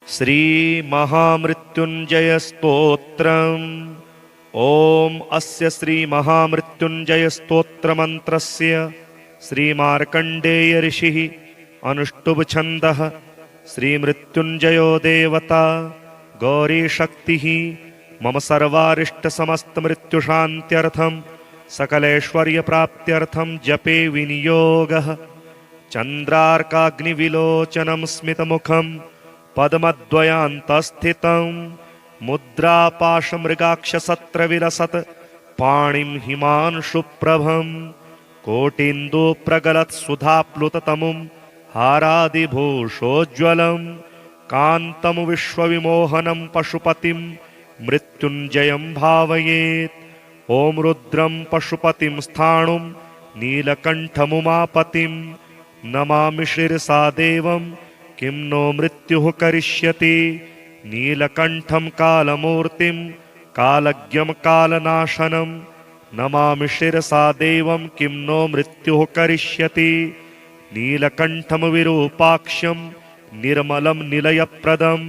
श्री महामृत्युंजय स्तोत्रम्। ओम अस्य श्री महामृत्युंजय स्तोत्र मंत्रस्य श्री मार्कंडेय ऋषिः अनुष्टुभ छन्दः श्री मृत्युंजयो देवता गौरी शक्तिः मम सर्वारिष्ट समस्त मृत्यु शान्त्यर्थं सकलैश्वर्य प्राप्त्यर्थं जपे विनियोगः। चंद्रार्काग्निविलोचनं स्मितमुखं पद्मद्वयान्तस्थितं मुद्रापाशमृगाक्षसत्रविलसत् पाणिं हिमांशुप्रभं कोटीन्दुप्रगलत्सुधाप्लुततमुं हारादिभूषोज्ज्वलं कान्तं विश्वविमोहनं पशुपतिं मृत्युञ्जयं भावयेत्। ॐ रुद्रं पशुपतिं स्थाणुं नीलकण्ठमुमापतिं नमामि शिरसा देवं किं नो मृत्युः करिष्यति। नीलकण्ठं कालमूर्तिं कालज्ञं कालनाशनं नमामि शिरसा देवं किं नो मृत्युः करिष्यति। नीलकण्ठं विरूपाक्षं निर्मलं निलयप्रदं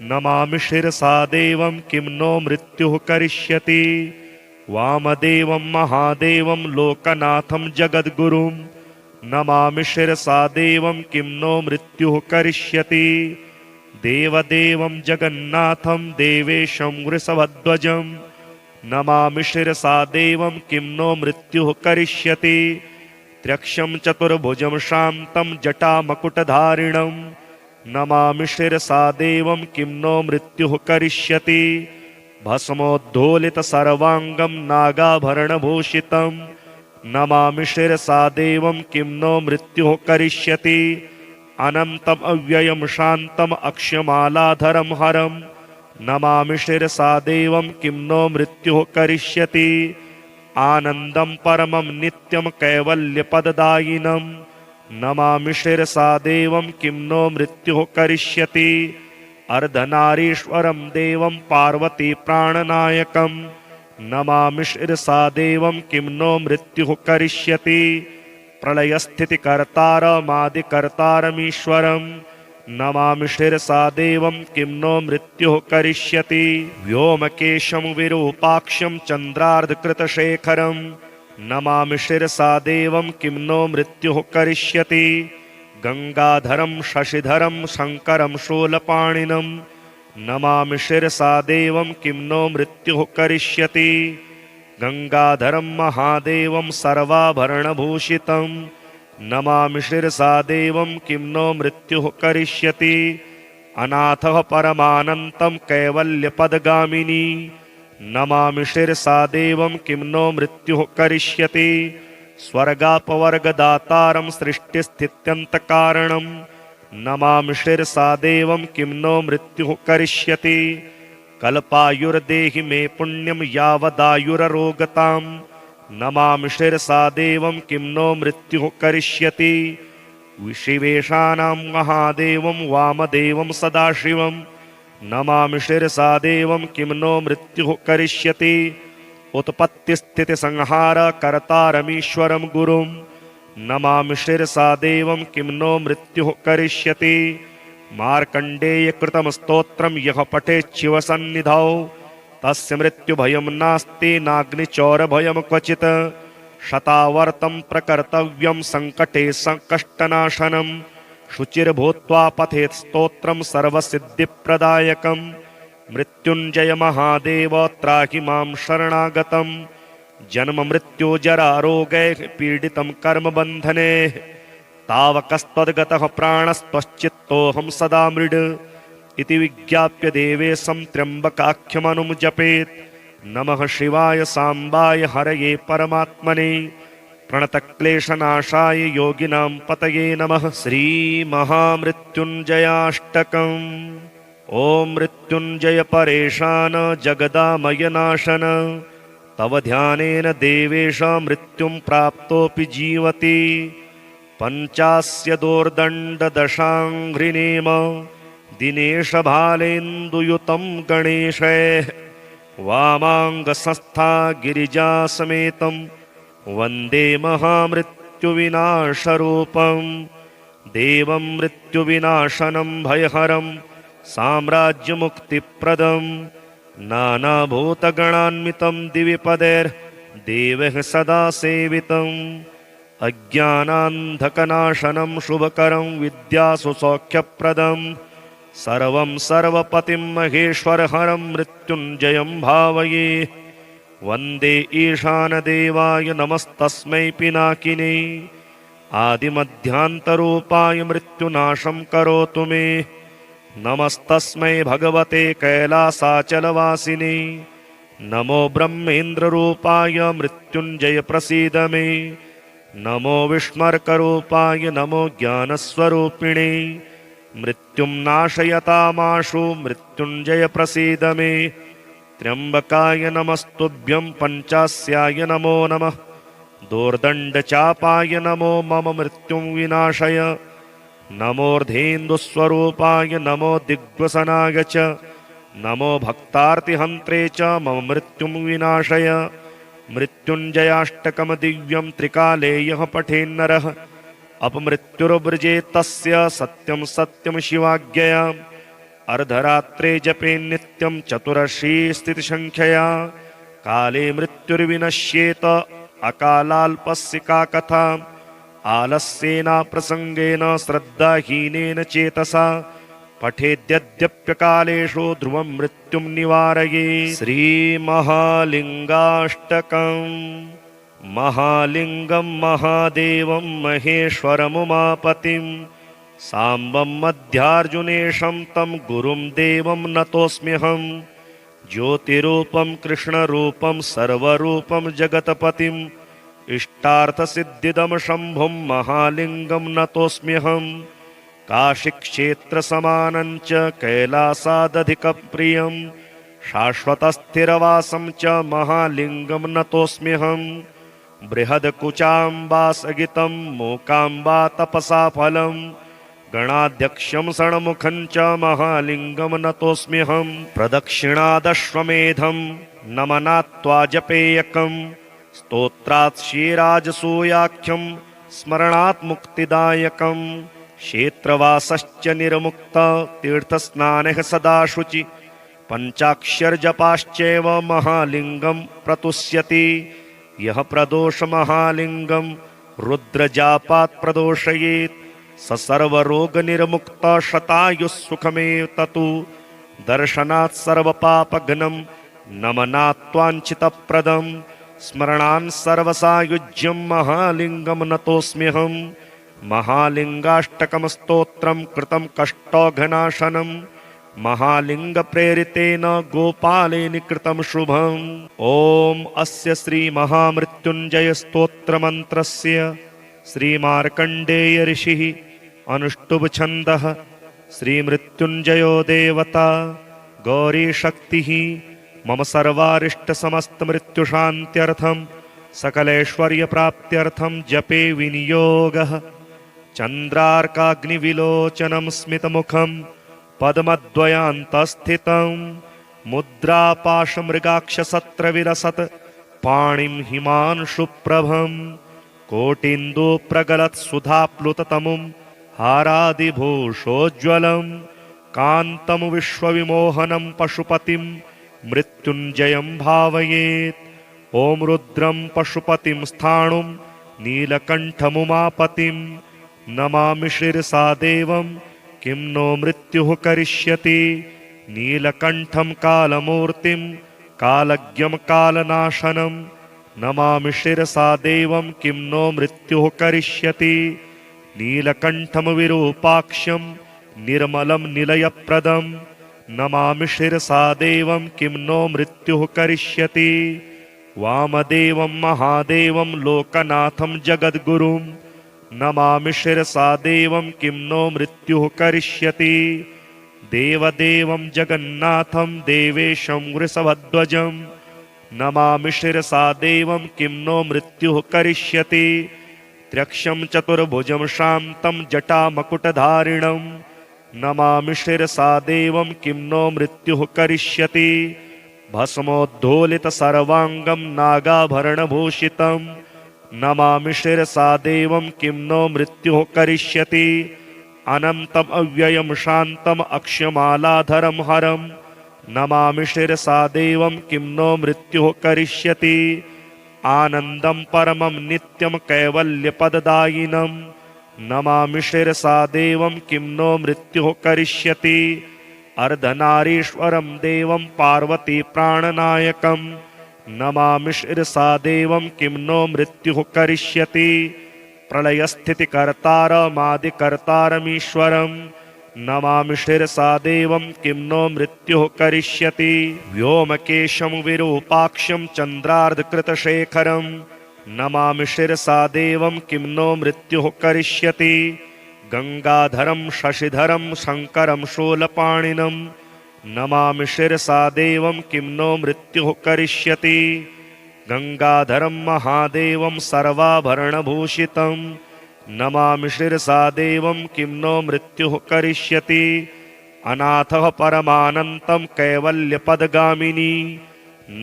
नमामि शिरसा देवं किं नो मृत्युः करिष्यति। वामदेवं महादेवं लोकनाथं जगद्गुरुं नमामि शिरसा देवं किं नो मृत्युः करिष्यति। देवदेवं जगन्नाथं देवेशं वृषभध्वजं नमामि शिरसा देवं किं नो मृत्युः करिष्यति। त्र्यक्षं चतुर्भुजं शान्तं जटामकुटधारिणं नमामि शिरसा देवं किं नो मृत्युः करिष्यति। भस्मोद्धूलित सर्वांगं नागाभरणभूषितं नमामि शिरसा देवं किं नो मृत्युः करिष्यति। अनन्तम् अव्ययं शान्तम् अक्षमालाधरं हरं नमामि शिरसा देवं किं नो मृत्युः करिष्यति। आनन्दं परमं नित्यं कैवल्यपददायिनं नमामि शिरसा देवं किं नो मृत्युः करिष्यति। अर्धनारीश्वरं देवं पार्वती प्राणनायकं नमामि शिरसा देवं किं नो मृत्युः करिष्यति। प्रलयस्थितिकर्तारमादिकर्तारमीश्वरं नमामि शिरसा देवं किं नो मृत्युः करिष्यति। व्योमकेशं विरूपाक्षं चन्द्रार्धकृतशेखरं नमामि शिरसा देवं किं नो मृत्युः करिष्यति। गंगाधरं शशिधरं शंकरं शूलपाणिनं नमामि शिरसा देवं किं नो मृत्युः करिष्यति। गंगाधरं महादेवं सर्वाभरणभूषितं नमामि शिरसा देवं किं नो मृत्युः करिष्यति। अनाथः परमानन्तं कैवल्यपदगामिनी नमामि शिरसा देवं किं नो मृत्युः करिष्यति। स्वर्गापवर्गदातारं सृष्टिस्थित्यन्तकारणं नमामि शिरसा देवं किं नो मृत्युः करिष्यति। कल्पायुर्देहि मे पुण्यं यावदायुररोगतां नमामि शिरसा देवं किं नो मृत्युः करिष्यति। विशिवेशानां महादेवं वामदेवं सदाशिवं नमामि शिरसा देवं किं नो मृत्युः करिष्यति। उत्पत्तिस्थितिसंहार कर्तारमीश्वरं गुरुं नमामि शिरसा देवं किं नो मृत्युः करिष्यति। मार्कण्डेयकृतं स्तोत्रं यः पठेत् शिवसन्निधौ तस्य मृत्युभयं नास्ति नाग्निचौरभयं क्वचित्। शतावर्तं प्रकर्तव्यं सङ्कटे सङ्कष्टनाशनं शुचिर्भूत्वा पठेत् स्तोत्रं सर्वसिद्धिप्रदायकं। मृत्युंजय महादेव त्राहि मां शरणागतं जन्म मृत्यु जरा रोगैः पीडितं कर्मबन्धने तावकस्त्वद्गतः प्राणस्त्वश्चित्तोऽहं सदा मृड इति विज्ञाप्य देवेशं त्र्यम्बकाख्यमनुं जपेत्। नमः शिवाय साम्बाय हरये परमात्मने प्रणतक्लेशनाशाय योगिनां पतये नमः। श्रीमहामृत्युञ्जयाष्टकम्। ओम मृत्युंजय परेशान जगदामयनाशन तव ध्यानेन देवेश मृत्युं प्राप्तोऽपि जीवति। पंचास्य दोर्दण्डदशाङ्घ्रिनेम दिनेश भालेन्दुयुतं गणेशैः वामाङ्गसंस्था गिरिजासमेतं वन्दे महामृत्युविनाशरूपं देवं मृत्युविनाशनं भयहरं साम्राज्यमुक्तिप्रदम् नानाभूतगणान्वितं दिवि पदैर्देवैः सदा सेवितम् अज्ञानान्धकनाशनं शुभकरं विद्यासु सौख्यप्रदम् सर्वं सर्वपतिं महेश्वरहरं मृत्युञ्जयं भावये वन्दे ईशानदेवाय नमस्तस्मै पिनाकिने आदिमध्यान्तरूपाय मृत्युनाशं करोतु मे नमस्तस्मै भगवते कैलासाचलवासिने नमो ब्रह्मेन्द्ररूपाय मृत्युञ्जय प्रसीद मे नमो विष्मर्करूपाय नमो ज्ञानस्वरूपिणे मृत्युं नाशयतामाशु मृत्युञ्जय प्रसीद मे त्र्यम्बकाय नमस्तुभ्यं पञ्चास्याय नमो नमः दोर्दण्डचापाय नमो मम मृत्युं विनाशय नमोर्धेन्दुस्वरूपाय नमो दिग्वसनाय च नमो भक्तार्तिहन्त्रे च मम मृत्युं विनाशय मृत्युञ्जयाष्टकं दिव्यं त्रिकाले यः पठेन्नरः अपमृत्युर्व्रजेत् तस्य सत्यं सत्यं शिवाज्ञया अर्धरात्रे जपेन्नित्यं चतुरशी स्थितिसङ्ख्यया काले मृत्युर्विनश्येत अकालाल्पस्य का कथा आलस्येन प्रसंगेन श्रद्धाहीनेन चेतसा पठेद्यद्यप्यकालेषु ध्रुवं मृत्युं निवारये श्रीमहालिङ्गाष्टकम् महालिङ्गं महादेवं महेश्वरमुमापतिं साम्बं मध्यार्जुनेशं तं गुरुं देवं नतोऽस्म्यहम् ज्योतिरूपं कृष्णरूपं सर्वरूपं जगत्पतिम् इष्टार्थसिद्धिदं शम्भुं महालिङ्गं नतोऽस्म्यहम् काशीक्षेत्रसमानं च कैलासादधिकप्रियं शाश्वतस्थिरवासं च महालिङ्गं नतोऽस्म्यहम् बृहद्कुचाम्बासगितं मूकाम्बा तपसा फलं गणाध्यक्षं षण्मुखं च महालिङ्गं नतोऽस्म्यहम् प्रदक्षिणादश्वमेधं नमनात्वा जपेयकम् स्तोत्रात् श्रीराजसूयाख्यं स्मरणात् मुक्तिदायकम् क्षेत्रवासश्च निर्मुक्त तीर्थस्नानः सदा शुचि पञ्चाक्षरजपाश्चैव महालिङ्गं प्रतुष्यति यः प्रदोष महालिङ्गं रुद्रजापात् प्रदोषयेत् स सर्वरोगनिर्मुक्त शतायुः सुखमेव ततु दर्शनात् सर्वपापघ्नं नमनात्वाञ्छितप्रदं स्मरणान् सर्वसायुज्यं महालिङ्गं नतोऽस्म्यहम् महालिङ्गाष्टकं स्तोत्रं कृतं कष्टौघनाशनं महालिङ्गप्रेरितेन गोपालेन कृतं शुभम् ॐ अस्य श्रीमहामृत्युञ्जयस्तोत्रमन्त्रस्य श्रीमार्कण्डेय ऋषिः अनुष्टुप्छन्दः श्रीमृत्युञ्जयो देवता गौरीशक्तिः मम सर्वारिष्टसमस्तमृत्युशान्त्यर्थं सकलैश्वर्यप्राप्त्यर्थं जपे विनियोगः चन्द्रार्काग्निविलोचनं स्मितमुखं पद्मद्वयान्तस्थितं मुद्रापाशमृगाक्षसत्रविलसत् पाणिं हिमांशुप्रभं कोटीन्दुप्रगलत्सुधाप्लुततमुं हारादिभूषोज्ज्वलं कान्तं विश्वविमोहनं पशुपतिं मृत्युञ्जयं भावयेत् ॐ रुद्रं पशुपतिं स्थाणुं नीलकण्ठमुमापतिं नमामि शिरसा देवं किं नो मृत्युः करिष्यति नीलकण्ठं कालमूर्तिं कालज्ञं कालनाशनं नमामि शिरसा देवं किं नो मृत्युः करिष्यति नीलकण्ठं विरूपाक्षं निर्मलं निलयप्रदं नमामि शिरसा देवं किं नो मृत्युः करिष्यति वामदेवं महादेवं लोकनाथं जगद्गुरुं नमामि शिरसा देवं किं नो मृत्युः करिष्यति देवदेवं जगन्नाथं देवेशं वृषभध्वजं नमामि शिरसा देवं किं नो मृत्युः करिष्यति त्र्यक्षं चतुर्भुजं शान्तं जटामकुटधारिणं नमामि शिरसा देवं किं नो मृत्युः करिष्यति भस्मोद्धूलितसर्वाङ्गं नागाभरणभूषितं नमामि शिरसा देवं किं नो मृत्युः करिष्यति अनन्तम् अव्ययं शान्तम् अक्षमालाधरं हरं नमामि शिरसा देवं किं नो मृत्युः करिष्यति आनन्दं परमं नित्यं कैवल्यपददायिनं नमामि शिरसा देवं किं नो मृत्युः करिष्यति अर्धनारीश्वरं देवं पार्वती प्राणनायकं नमामि शिरसा देवं किं नो मृत्युः करिष्यति प्रलयस्थितिकर्तारमादिकर्तारमीश्वरं नमामि शिरसा देवं किं नो मृत्युः करिष्यति व्योमकेशं विरूपाक्षं चन्द्रार्धकृतशेखरं नमामि शिरसा देवं किं नो मृत्युः करिष्यति गंगाधरं शशिधरं शंकरं शूलपाणिनं नमामि शिरसा देवं किं नो मृत्युः करिष्यति गंगाधरं महादेवं सर्वाभरणभूषितं नमामि शिरसा देवं किं नो मृत्युः करिष्यति अनाथः परमानन्तं कैवल्यपदगामिनी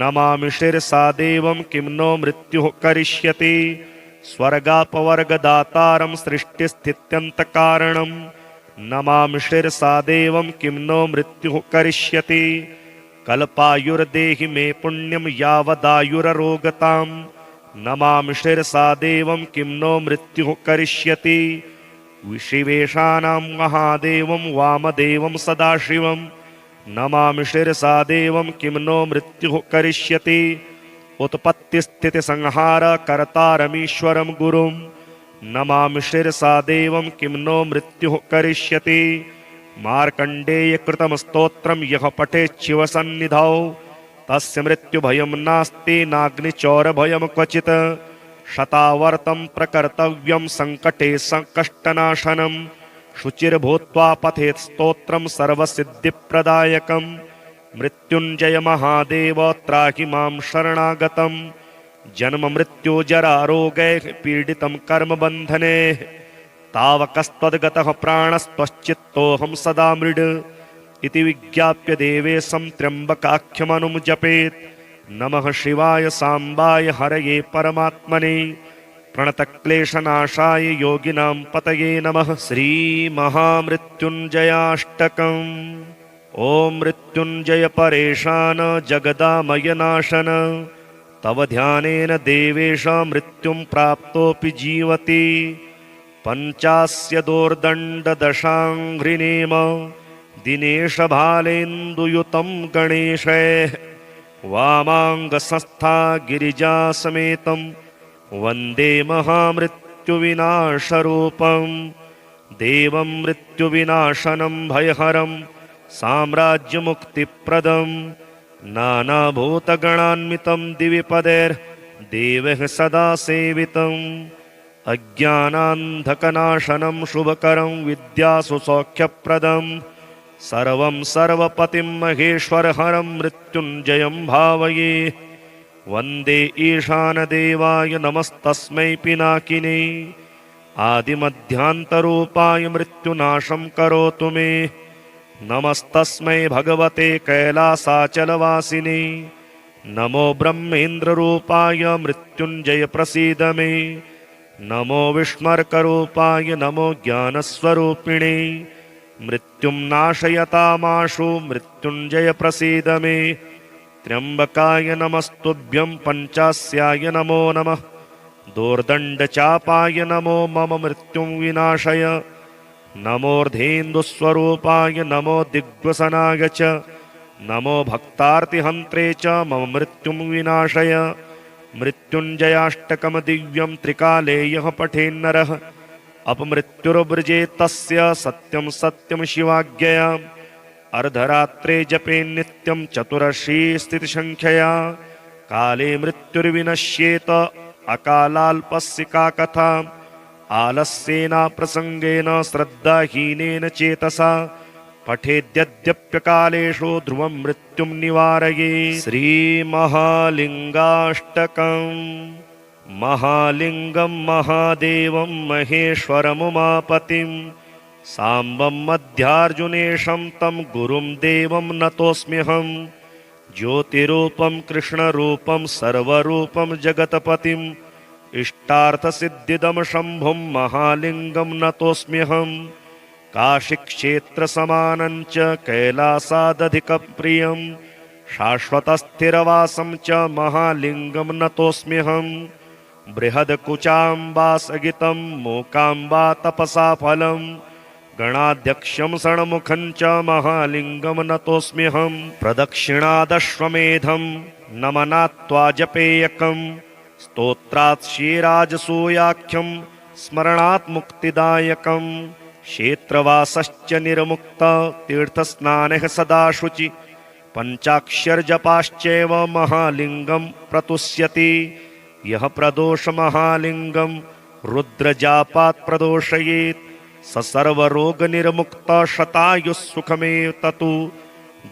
नमामि शिरसा देवं किं नो मृत्युः करिष्यति स्वर्गापवर्गदातारं सृष्टिस्थित्यन्तकारणं नमामि शिरसा देवं किं नो मृत्युः करिष्यति कल्पायुर्देहि मे पुण्यं यावदायुररोगतां नमामि शिरसा देवं किं नो मृत्युः करिष्यति विशिवेशानां महादेवं वामदेवं सदाशिवं नमामि शिरसा देवं किं नो मृत्युः करिष्यति उत्पत्तिस्थितिसंहार कर्तारमीश्वरं गुरुं नमामि शिरसा देवं किं नो मृत्युः करिष्यति मार्कण्डेयकृतं स्तोत्रं यः पठेत् शिवसन्निधौ तस्य मृत्युभयं नास्ति नाग्निचौरभयं क्वचित् शतावर्तं प्रकर्तव्यं सङ्कटे सङ्कष्टनाशनं शुचिर्भूत्वा पठेत् स्तोत्रं सर्वसिद्धिप्रदायकं मृत्युञ्जय महादेव त्राहि मां शरणागतं जन्म मृत्यु जरा रोगैः पीडितं कर्मबन्धने तावकस्त्वद्गतः प्राणस्त्वश्चित्तोऽहं सदा मृड् इति विज्ञाप्य देवेशं त्र्यम्बकाख्यमनुं जपेत् नमः शिवाय साम्बाय हरये परमात्मने प्रणतक्लेशनाशाय योगिनां पतये नमः श्रीमहामृत्युञ्जयाष्टकम् ॐ मृत्युञ्जय परेशान जगदामय नाशन तव ध्यानेन देवेश मृत्युं प्राप्तोऽपि जीवति पञ्चास्य दोर्दण्डदशाङ्घ्रिनेम दिनेश भालेन्दुयुतं गणेशैः वामाङ्गसंस्था गिरिजासमेतं वन्दे महामृत्युविनाशरूपं देवं मृत्युविनाशनं भयहरं साम्राज्यमुक्तिप्रदं नानाभूतगणान्वितं दिविपदैर्देवैः सदा सेवितम् अज्ञानान्धकनाशनं शुभकरं विद्यासु सौख्यप्रदं सर्वं सर्वपतिं महेश्वरहरं मृत्युञ्जयं भावये वन्दे ईशानदेवाय नमस्तस्मै पिनाकिने आदिमध्यान्तरूपाय मृत्युनाशं करोतु मे नमस्तस्मै भगवते कैलासाचलवासिने नमो ब्रह्मेन्द्ररूपाय मृत्युञ्जय प्रसीद मे नमो विष्मर्करूपाय नमो ज्ञानस्वरूपिणे मृत्युं नाशयतामाशु मृत्युञ्जय प्रसीद मे त्र्यम्बकाय नमस्तुभ्यं पञ्चास्याय नमो नमः दोर्दण्डचापाय नमो मम मृत्युं विनाशय नमोर्धेन्दुस्वरूपाय नमो दिग्वसनाय च नमो भक्तार्तिहन्त्रे च मम मृत्युं विनाशय मृत्युञ्जयाष्टकं दिव्यं त्रिकाले यः पठेन्नरः अपमृत्युर्वृजेत् तस्य सत्यं सत्यं शिवाज्ञया अर्धरात्रे जपेन्नित्यं चतुरशी स्थितिसङ्ख्यया काले मृत्युर्विनश्येत अकालाल्पस्य का कथा आलस्येन प्रसंगेन श्रद्धाहीनेन चेतसा पठेद्यद्यप्यकालेषु ध्रुवं मृत्युं निवारये श्रीमहालिङ्गाष्टकम् महालिङ्गं महादेवं महेश्वरमुमापतिं साम्बं मध्यार्जुनेशं तं गुरुं देवं नतोऽस्म्यहं ज्योतिरूपं कृष्णरूपं सर्वरूपं जगत्पतिम् इष्टार्थसिद्धिदं शम्भुं महालिङ्गं नतोऽस्म्यहं काशीक्षेत्रसमानं च कैलासादधिकप्रियं शाश्वतस्थिरवासं च महालिङ्गं नतोऽस्म्यहम् बृहद्कुचाम्बासगितं मूकाम्बा तपसा फलं गणाध्यक्षं षण्मुखं च महालिङ्गं नतोऽस्म्यहम् प्रदक्षिणादश्वमेधं नमनात्वा जपेयकम् स्तोत्रात् श्रीराजसूयाख्यं स्मरणात् मुक्तिदायकम् क्षेत्रवासश्च निर्मुक्त तीर्थस्नानः सदा शुचि पञ्चाक्षरजपाश्चैव महालिङ्गं प्रतुष्यति यः प्रदोष महालिङ्गं रुद्रजापात् प्रदोषयेत् स सर्वरोगनिर्मुक्त शतायुः सुखमेव ततु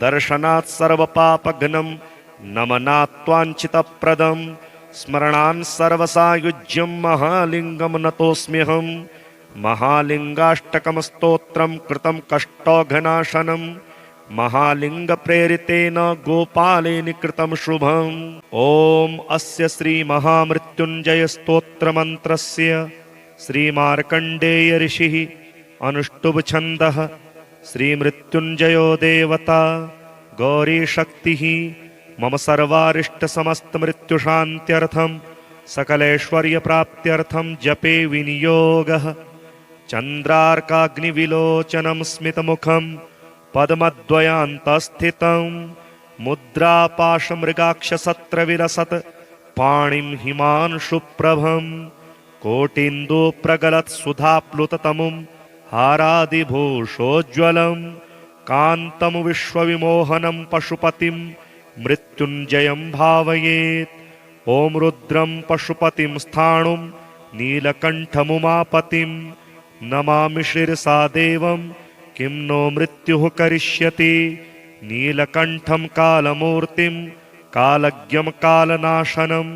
दर्शनात् सर्वपापघ्नं नमनात्वाञ्छितप्रदं स्मरणान् सर्वसायुज्यं महालिङ्गं नतोऽस्म्यहम् महालिङ्गाष्टकं स्तोत्रं कृतं कष्टौघनाशनं महालिङ्गप्रेरितेन गोपालेन कृतं शुभम् ॐ अस्य श्रीमहामृत्युञ्जयस्तोत्रमन्त्रस्य श्रीमार्कण्डेय ऋषिः अनुष्टुप्छन्दः श्रीमृत्युञ्जयो देवता गौरीशक्तिः मम सर्वारिष्टसमस्तमृत्युशान्त्यर्थं सकलैश्वर्यप्राप्त्यर्थं जपे विनियोगः चन्द्रार्काग्निविलोचनं स्मितमुखं पद्मद्वयान्तस्थितं मुद्रापाशमृगाक्षसत्रविलसत् पाणिं हिमांशुप्रभं कोटीन्दुप्रगलत्सुधाप्लुततमुं हारादिभूषोज्ज्वलं कान्तं विश्वविमोहनं पशुपतिं मृत्युञ्जयं भावयेत् ॐ रुद्रं पशुपतिं स्थाणुं नीलकण्ठमुमापतिं नमामि शिरसा देवं किं नो मृत्युः करिष्यति नीलकण्ठं कालमूर्तिं कालज्ञं कालनाशनं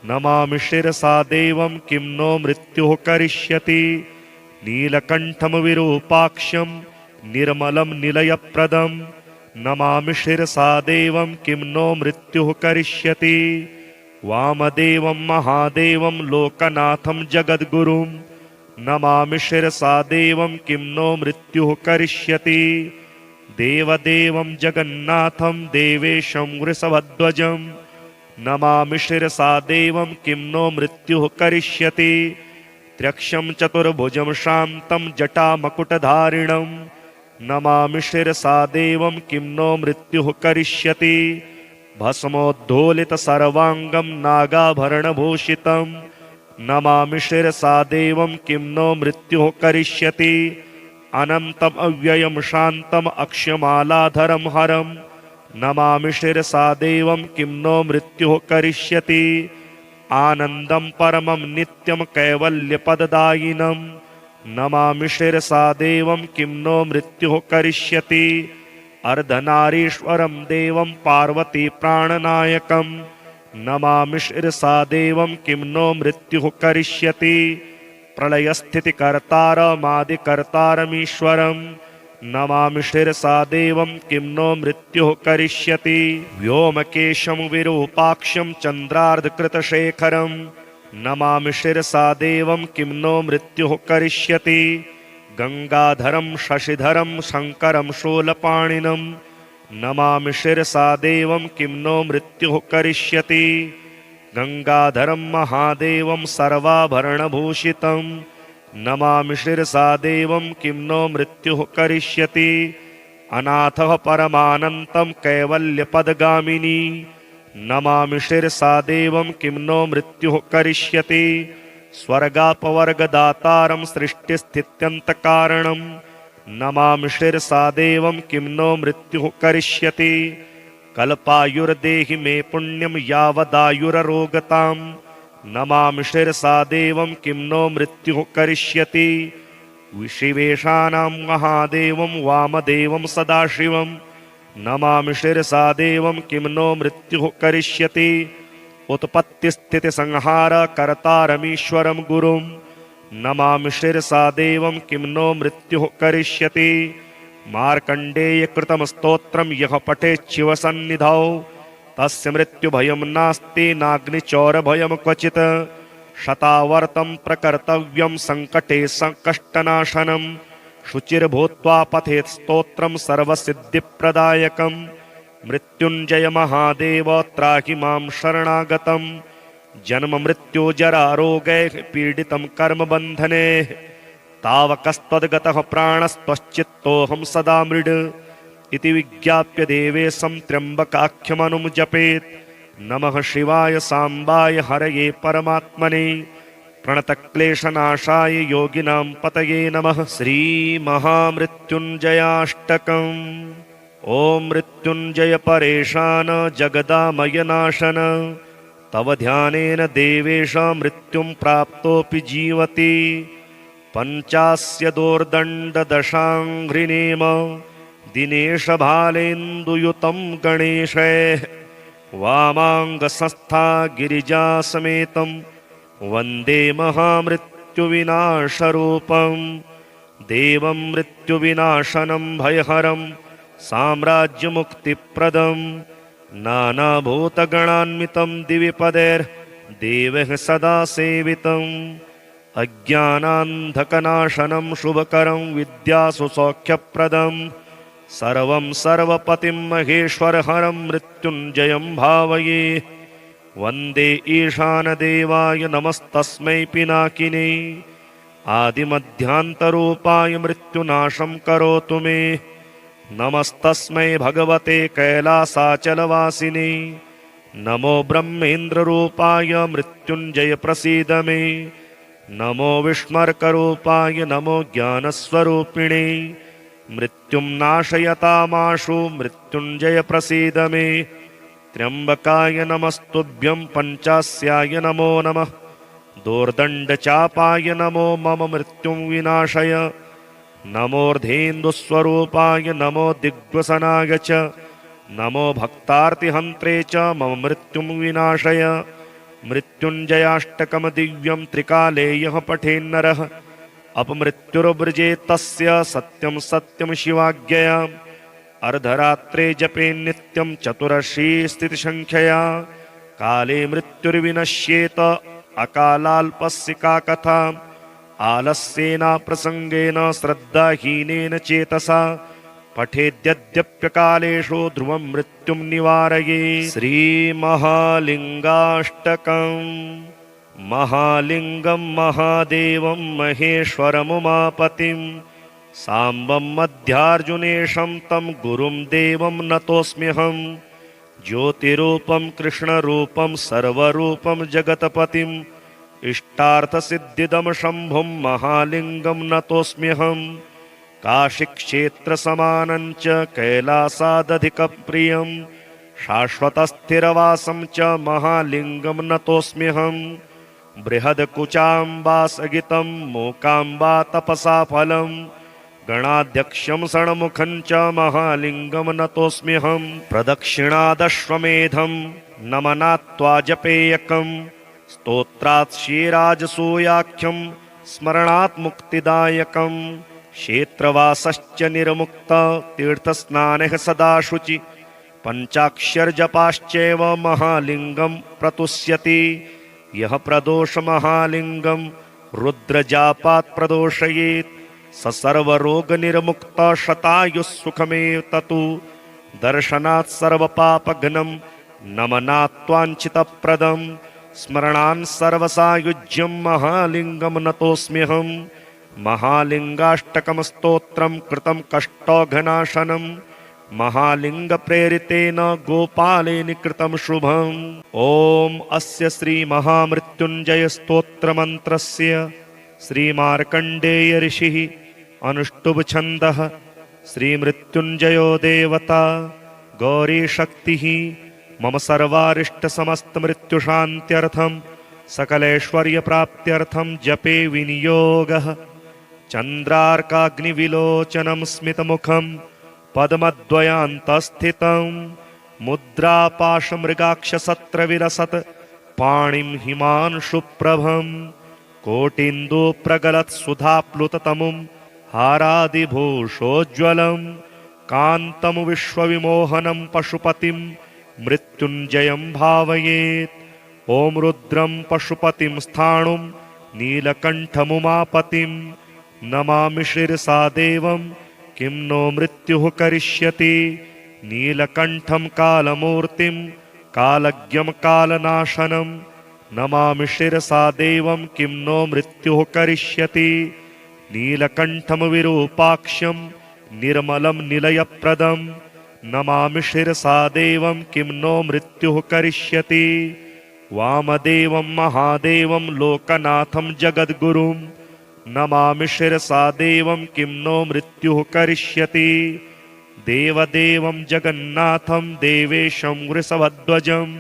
नमामि शिरसा देवं किं नो मृत्युः करिष्यति नीलकण्ठं विरूपाक्षं निर्मलं निलयप्रदं नमामि शिरसा देवं किं नो मृत्युः करिष्यति वामदेवं महादेवं लोकनाथं जगद्गुरुं नमामि शिरसा देवं किं नो मृत्युः करिष्यति देवदेवं जगन्नाथं देवेशं वृषभध्वजं नमामि शिरसा देवं किं नो मृत्युः करिष्यति त्र्यक्षं चतुर्भुजं शान्तं जटामकुटधारिणं नमामि शिरसा देवं किं नो मृत्युः करिष्यति भस्मोद्धूलितसर्वाङ्गं नागाभरणभूषितं नमामि शिरसा देवं किं नो मृत्युः करिष्यति अनन्तम् अव्ययं शान्तम् अक्षमालाधरं हरं नमामि शिरसा देवं किं नो मृत्युः करिष्यति आनन्दं परमं नित्यं कैवल्यपददायिनं नमामि शिरसा देवं किं नो मृत्युः करिष्यति अर्धनारीश्वरं देवं पार्वती प्राणनायकं नमामि शिरसा देवं किं नो मृत्युः करिष्यति प्रलयस्थितिकर्तारमादिकर्तारमीश्वरं नमामि शिरसा देवं किं नो मृत्युः करिष्यति व्योमकेशं विरूपाक्षं चन्द्रार्धकृतशेखरं नमामि शिरसा देवं किं नो मृत्युः करिष्यति गंगाधरं शशिधरं शंकरं शूलपाणिनं नमामि शिरसा देवं किं नो मृत्युः करिष्यति गंगाधरं महादेवं सर्वाभरणभूषितं नमामि शिरसा देवं किं नो मृत्युः करिष्यति अनाथः परमानन्तं कैवल्यपदगामिनी नमामि शिरसा देवं किं नो मृत्युः करिष्यति स्वर्गापवर्गदातारं सृष्टिस्थित्यन्तकारणं नमामि शिरसा देवं किं नो मृत्युः करिष्यति कल्पायुर्देहि मे पुण्यं यावदायुररोगतां नमामि शिरसा देवं किं नो मृत्युः करिष्यति विशिवेशानां महादेवं वामदेवं सदाशिवं नमामि शिरसा देवं किं नो मृत्युः करिष्यति उत्पत्तिस्थितिसंहारकर्तारमीश्वरं गुरुं नमामि शिरसा देवं किं नो मृत्युः करिष्यति मार्कण्डेयकृतं स्तोत्रं यः पठेच्छिवसन्निधौ तस्य मृत्युभयं नास्ति नाग्निचौरभयं क्वचित् शतावर्तं प्रकर्तव्यं सङ्कटे सङ्कष्टनाशनं शुचिर्भूत्वा पठेत् स्तोत्रं सर्वसिद्धिप्रदायकं। मृत्युञ्जय महादेव त्राहि मां शरणागतं। जन्म मृत्यु जरा रोगैः पीडितं कर्मबन्धने। तावकस्त्वद्गतः प्राणस्त्वश्चित्तोऽहं सदा मृड इति विज्ञाप्य देवेशं त्र्यम्बकाख्यमनुं जपेत्। नमः शिवाय साम्बाय हरये परमात्मने प्रणतक्लेशनाशाय योगिनां पतये नमः। श्रीमहामृत्युञ्जयाष्टकम्। ॐ मृत्युञ्जय परेशान जगदामयनाशन तव ध्यानेन देवेश मृत्युं प्राप्तोऽपि जीवति। पञ्चास्य दोर्दण्डदशाङ्घ्रिनेम दिनेश भालेन्दुयुतं गणेशैः वामाङ्गसंस्था गिरिजासमेतं वन्दे महामृत्युविनाशरूपं। देवं मृत्युविनाशनं भयहरं साम्राज्यमुक्तिप्रदं। नानाभूतगणान्वितं दिविपदैर्देवः सदा सेवितम्। अज्ञानान्धकनाशनं शुभकरं विद्यासु सौख्यप्रदं। सर्वं सर्वपतिं महेश्वरहरं मृत्युञ्जयं भावये। वन्दे ईशानदेवाय नमस्तस्मै पिनाकिने। आदिमध्यान्तरूपाय मृत्युनाशं करोतु मे। नमस्तस्मै भगवते कैलासाचलवासिने। नमो ब्रह्मेन्द्ररूपाय मृत्युञ्जय प्रसीद मे। नमो विस्मर्करूपाय नमो ज्ञानस्वरूपिणे। मृत्युं नाशयतामाशु मृत्युञ्जय प्रसीद मे। त्र्यम्बकाय नमस्तुभ्यं पञ्चास्याय नमो नमः। दोर्दण्डचापाय नमो मम मृत्युं विनाशय। नमोर्धेन्दुस्वरूपाय नमो दिग्वसनाय च। नमो भक्तार्तिहन्त्रे च मम मृत्युं विनाशय। मृत्युञ्जयाष्टकं दिव्यं त्रिकाले यः पठेन्नरः अपमृत्युर्वृजेत् तस्य सत्यं सत्यं शिवाज्ञया। अर्धरात्रे जपे नित्यं चतुरशी स्थितिसङ्ख्यया। काले मृत्युर्विनश्येत अकालाल्पस्य का कथा। आलस्येन प्रसङ्गेन श्रद्धाहीनेन चेतसा पठेद्यद्यप्यकालेषु ध्रुवं मृत्युं निवारये। श्रीमहालिङ्गाष्टकम्। महालिङ्गं महादेवं महेश्वरमुमापतिं साम्बं मध्यार्जुनेशं तं गुरुं देवं नतोऽस्म्यहं। ज्योतिरूपं कृष्णरूपं सर्वरूपं जगत्पतिम् इष्टार्थसिद्धिदं शम्भुं महालिङ्गं नतोऽस्म्यहं। काशीक्षेत्रसमानं च कैलासादधिकप्रियं शाश्वतस्थिरवासं च महालिङ्गं नतोऽस्म्यहं। बृहद्कुचाम्बासगितं मूकाम्बा तपसा फलं गणाध्यक्षं षण्मुखं च महालिङ्गं नतोऽस्म्यहं। प्रदक्षिणादश्वमेधं नमनात्वा जपेयकं स्तोत्रात् श्रीराजसूयाख्यं स्मरणात् मुक्तिदायकं। क्षेत्रवासश्च निर्मुक्त तीर्थस्नानः सदा शुचि पञ्चाक्षरजपाश्चैव महालिङ्गं प्रतुष्यति। यः प्रदोष महालिङ्गं रुद्रजापात् प्रदोषयेत् स सर्वरोगनिर्मुक्त शतायुः सुखमेव ततु। दर्शनात् सर्वपापघ्नं नमनात्वाञ्छितप्रदं स्मरणान् सर्वसायुज्यं महालिङ्गं नतोऽस्म्यहं। महालिङ्गाष्टकं स्तोत्रं कृतं कष्टौघनाशनं महालिङ्गप्रेरितेन गोपालेन कृतं शुभम्। ॐ अस्य श्रीमहामृत्युञ्जयस्तोत्रमन्त्रस्य श्रीमार्कण्डेय ऋषिः अनुष्टुप्छन्दः। श्रीमृत्युञ्जयो देवता गौरीशक्तिः मम सर्वारिष्टसमस्तमृत्युशान्त्यर्थं सकलैश्वर्यप्राप्त्यर्थं जपे विनियोगः। चन्द्रार्काग्निविलोचनं स्मितमुखं पद्मद्वयान्तस्थितं मुद्रापाशमृगाक्षसत्रविलसत् पाणिं हिमांशुप्रभं कोटीन्दुप्रगलत्सुधाप्लुततमुं हारादिभूषोज्ज्वलं कान्तं विश्वविमोहनं पशुपतिं मृत्युञ्जयं भावयेत्। ॐ रुद्रं पशुपतिं स्थाणुं नीलकण्ठमुमापतिं नमामि शिरसा देवं किं नो मृत्युः करिष्यति। नीलकण्ठं कालमूर्तिं कालज्ञं कालनाशनं नमामि शिरसा देवं किं नो मृत्युः करिष्यति। नीलकण्ठं विरूपाक्षं निर्मलं निलयप्रदं नमामि शिरसा देवं किं नो मृत्युः करिष्यति। वामदेवं महादेवं लोकनाथं जगद्गुरुं नमामि शिरसा देवं किं नो मृत्युः करिष्यति। देवदेवं जगन्नाथं देवेशं वृषभध्वजं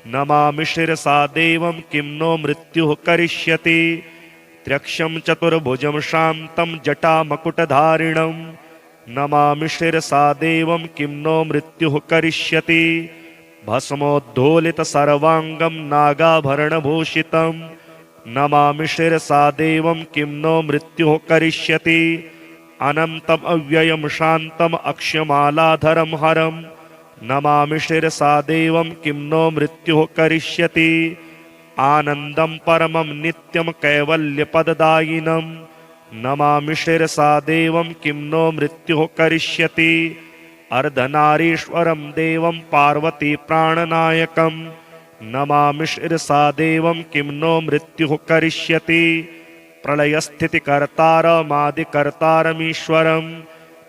नमामि शिरसा देवं किं नो मृत्युः करिष्यति। त्र्यक्षं चतुर्भुजं शान्तं जटामकुटधारिणं नमामि शिरसा देवं किं नो मृत्युः करिष्यति। भस्मोद्धोलित सर्वांगं नागाभरणभूषितं नमामि शिरसा देवं किं नो मृत्युः करिष्यति। अनन्तम् अव्ययं शान्तम् अक्षमालाधरं हरं नमामि शिरसा देवं किं नो मृत्युः करिष्यति। आनन्दं परमं नित्यं कैवल्यपददायिनं नमामि शिरसा देवं किं नो मृत्युः करिष्यति। अर्धनारीश्वरं देवं पार्वती प्राणनायकं नमामि शिरसा देवं किं नो मृत्युः करिष्यति। प्रलयस्थितिकर्तारमादिकर्तारमीश्वरं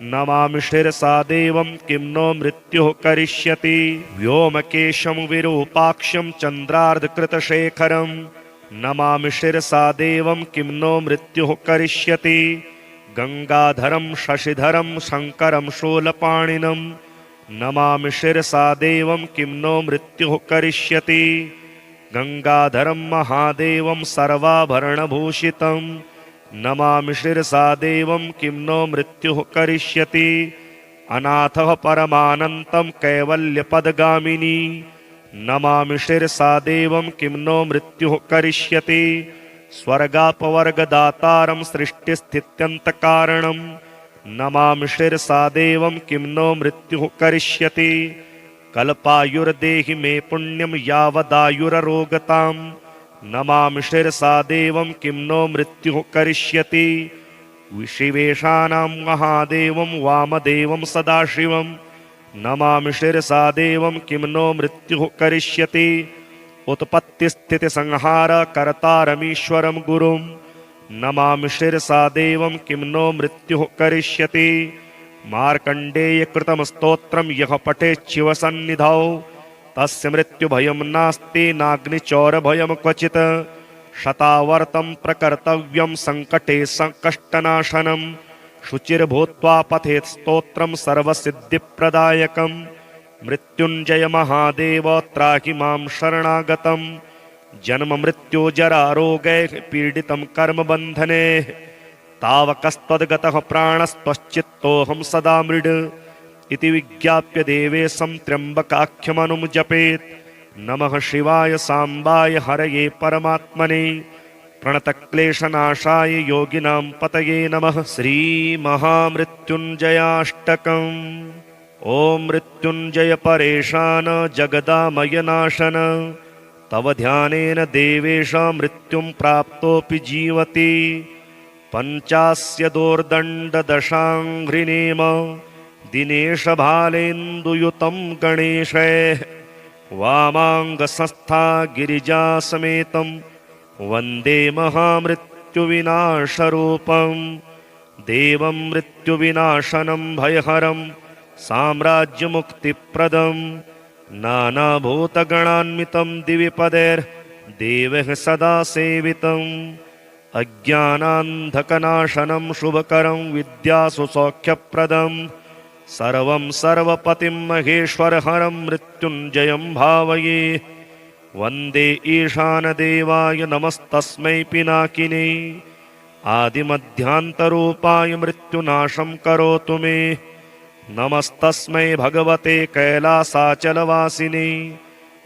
नमामि शिरसा देवं किं नो मृत्युः करिष्यति। व्योमकेशं विरूपाक्षं चन्द्रार्धकृतशेखरं नमामि शिरसा देवं किं नो मृत्युः करिष्यति। गंगाधरं शशिधरं शंकरं शूलपाणिनं नमामि शिरसा देवं किं नो मृत्युः करिष्यति। गंगाधरं महादेवं सर्वाभरणभूषितं नमामि शिरसा देवं किं नो मृत्युः करिष्यति। अनाथः परमानन्तं कैवल्यपदगामिनी नमामि शिरसा देवं किं नो मृत्युः करिष्यति। स्वर्गापवर्गदातारं सृष्टिस्थित्यन्तकारणं नमामि शिरसा देवं किं नो मृत्युः करिष्यति। कल्पायुर्देहि मे पुण्यं यावदायुररोगतां नमामि शिरसा देवं किं नो मृत्युः करिष्यति। शिवेशानां महादेवं वामदेवं सदाशिवं नमामि शिरसा देवं किं नो मृत्युः करिष्यति। उत्पत्तिस्थितिसंहार कर्तारमीश्वरं गुरुं नमामि शिरसा देवं किं नो मृत्युः करिष्यति। मार्कण्डेयकृतं स्तोत्रं यः पठेच्छिवसन्निधौ तस्य मृत्युभयं नास्ति नाग्निचौरभयं क्वचित्। शतावर्तं प्रकर्तव्यं सङ्कटे सङ्कष्टनाशनं शुचिर्भूत्वा पठेत् स्तोत्रं सर्वसिद्धिप्रदायकं। मृत्युञ्जय महादेव त्राहि मां शरणागतं जन्म मृत्यु जरा रोगैः पीडितं कर्मबन्धने तावकस्त्वद्गतः प्राणस्त्वश्चित्तोऽहं सदा मृड इति विज्ञाप्य देवेशं त्र्यम्बकाख्यमनुं जपेत्। नमः शिवाय साम्बाय हरये परमात्मने प्रणतक्लेशनाशाय योगिनां पतये नमः। श्रीमहामृत्युञ्जयाष्टकम्। ॐ मृत्युञ्जय परेशान जगदामयनाशन तव ध्यानेन देवेश मृत्युं प्राप्तोऽपि जीवति। पञ्चास्य दोर्दण्डदशाङ्घ्रिनेम दिनेश भालेन्दुयुतं गणेशैः वामाङ्गसंस्था गिरिजासमेतं वन्दे महामृत्युविनाशरूपं देवं मृत्युविनाशनं भयहरं साम्राज्यमुक्तिप्रदं नानाभूतगणान्वितं दिविपदैर्देवैः सदा सेवितम्। अज्ञानान्धकनाशनं शुभकरं विद्यासु सौख्यप्रदं सर्वं सर्वपतिं महेश्वरहरं मृत्युञ्जयं भावये। वन्दे ईशानदेवाय नमस्तस्मै पिनाकिने आदिमध्यान्तरूपाय मृत्युनाशं करोतु मे। नमस्तस्मै भगवते कैलासाचलवासिने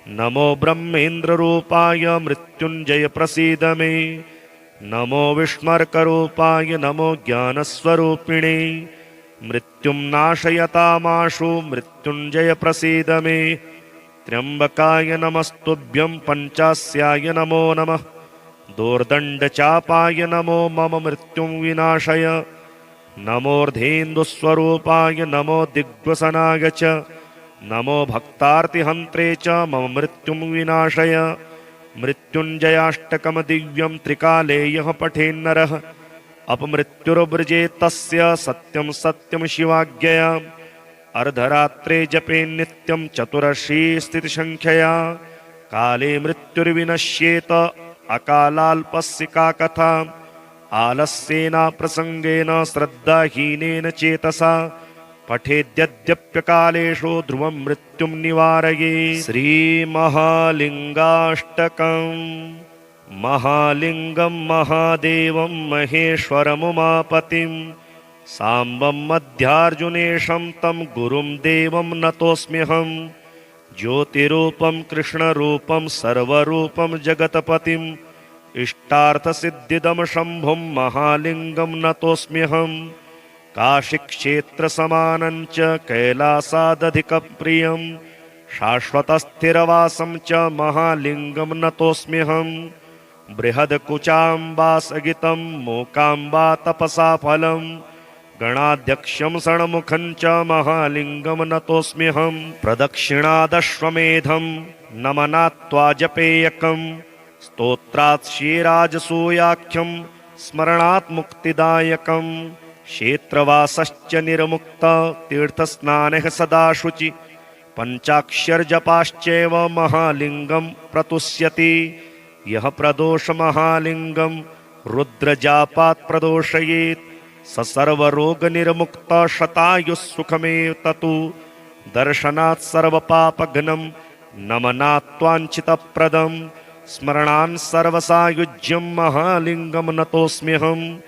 नमो ब्रह्मेन्द्ररूपाय मृत्युञ्जय प्रसीद मे। नमो विस्मर्करूपाय नमो ज्ञानस्वरूपिणे मृत्युं नाशयतामाशु मृत्युञ्जय प्रसीद मे। त्र्यम्बकाय नमस्तुभ्यं पञ्चास्याय नमो नमः। दोर्दण्डचापाय नमो मम मृत्युं विनाशय। नमोऽर्धेन्दुस्वरूपाय नमो दिग्वसनाय च। नमो भक्तार्तिहन्त्रे च मम मृत्युं विनाशय। मृत्युञ्जयाष्टकं दिव्यं त्रिकाले यः पठेन्नरः अपमृत्युर्वृजेत् तस्य सत्यं सत्यं शिवाज्ञया। अर्धरात्रे जपे नित्यं चतुरशी स्थितिसङ्ख्यया। काले मृत्युर्विनश्येत अकालाल्पस्य का कथा। आलस्येन प्रसङ्गेन श्रद्धाहीनेन चेतसा पठेद्यद्यप्यकालेषु ध्रुवं मृत्युं निवारये। श्रीमहालिङ्गाष्टकम्। महालिङ्गं महादेवं महेश्वरमुमापतिं साम्बं मध्यार्जुनेशं तं गुरुं देवं नतोऽस्म्यहम्। ज्योतिरूपं कृष्णरूपं सर्वरूपं जगत्पतिम् इष्टार्थसिद्धिदं शम्भुं महालिङ्गं नतोऽस्म्यहम्। काशीक्षेत्रसमानं च कैलासादधिकप्रियं शाश्वतस्थिरवासं च महालिङ्गं नतोऽस्म्यहम्। बृहद्कुचाम्बासगितं मूकाम्बा तपसा फलं गणाध्यक्षं षण्मुखं च महालिङ्गं नतोऽस्म्यहम्। प्रदक्षिणादश्वमेधं नमनात्वा जपेयकं स्तोत्रात् श्रीराजसूयाख्यं स्मरणात् मुक्तिदायकं। क्षेत्रवासश्च निर्मुक्त तीर्थस्नानः सदा शुचि पञ्चाक्षरजपाश्चैव महालिङ्गं प्रतुष्यति। यः प्रदोषमहालिङ्गं रुद्रजापात् प्रदोषयेत् स सर्वरोगनिर्मुक्त शतायुः सुखमेव ततु। दर्शनात् सर्वपापघ्नं नमनात्वाञ्छितप्रदं स्मरणान् सर्वसायुज्यं महालिङ्गं नतोऽस्म्यहम्।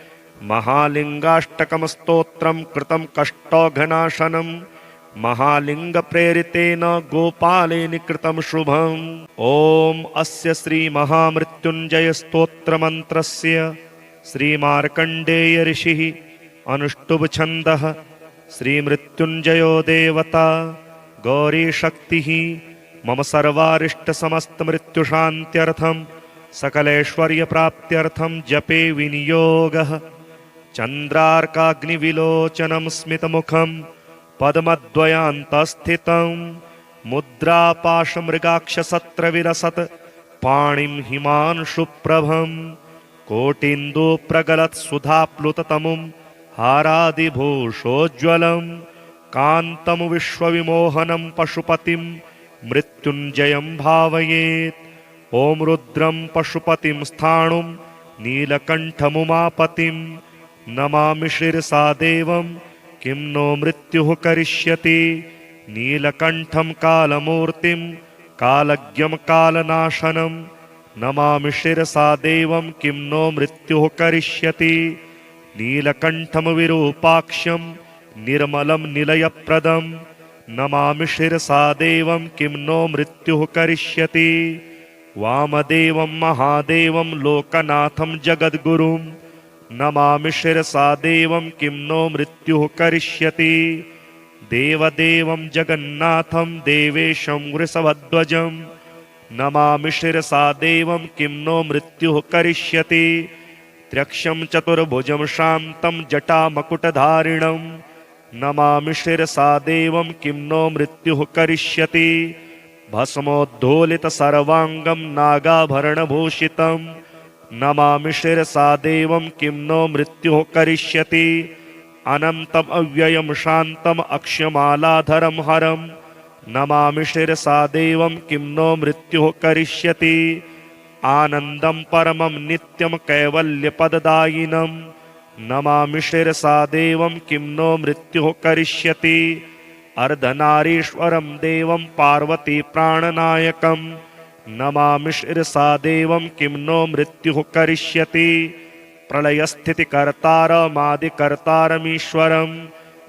महालिङ्गाष्टकं स्तोत्रं कृतं कष्टौघनाशनं महालिङ्गप्रेरितेन गोपालेन कृतं शुभम्। ॐ अस्य श्रीमहामृत्युञ्जयस्तोत्रमन्त्रस्य श्रीमार्कण्डेय ऋषिः अनुष्टुप्छन्दः। श्रीमृत्युञ्जयो देवता गौरीशक्तिः मम सर्वारिष्टसमस्तमृत्युशान्त्यर्थं सकलैश्वर्यप्राप्त्यर्थं जपे विनियोगः। चन्द्रार्काग्निविलोचनं स्मितमुखं पद्मद्वयान्तस्थितं मुद्रापाशमृगाक्षसत्रविलसत् पाणिं हिमांशुप्रभं कोटीन्दुप्रगलत्सुधाप्लुततमुं हारादिभूषोज्ज्वलं कान्तं विश्वविमोहनं पशुपतिं मृत्युञ्जयं भावयेत्। ॐ रुद्रं पशुपतिं स्थाणुं नीलकण्ठमुमापतिं नमामि शिरसा देवं किं नो मृत्युः करिष्यति। नीलकण्ठं कालमूर्तिं कालज्ञं कालनाशनं नमामि शिरसा देवं किं नो मृत्युः करिष्यति। नीलकण्ठं विरूपाक्षं निर्मलं निलयप्रदं नमामि शिरसा देवं किं नो मृत्युः करिष्यति। वामदेवं महादेवं लोकनाथं जगद्गुरुं नमामि शिरसा देवं किं नो मृत्युः करिष्यति। देवदेवं जगन्नाथं देवेशं वृषभध्वजं नमामि शिरसा देवं किं नो मृत्युः करिष्यति। त्र्यक्षं चतुर्भुजं शान्तं जटामकुटधारिणं नमामि शिरसा देवं किं नो मृत्युः करिष्यति। भस्मोद्धूलितसर्वाङ्गं नागाभरणभूषितं नमामि शिरसा देवं किं नो मृत्युः करिष्यति। अनन्तम् अव्ययं शान्तम् अक्षमालाधरं हरं नमामि शिरसा देवं किं नो मृत्युः करिष्यति। आनन्दं परमं नित्यं कैवल्यपददायिनं नमामि शिरसा देवं किं नो मृत्युः करिष्यति। अर्धनारीश्वरं देवं पार्वती प्राणनायकं नमामि शिरसा देवं किं नो मृत्युः करिष्यति। प्रलयस्थितिकर्तारमादिकर्तारमीश्वरं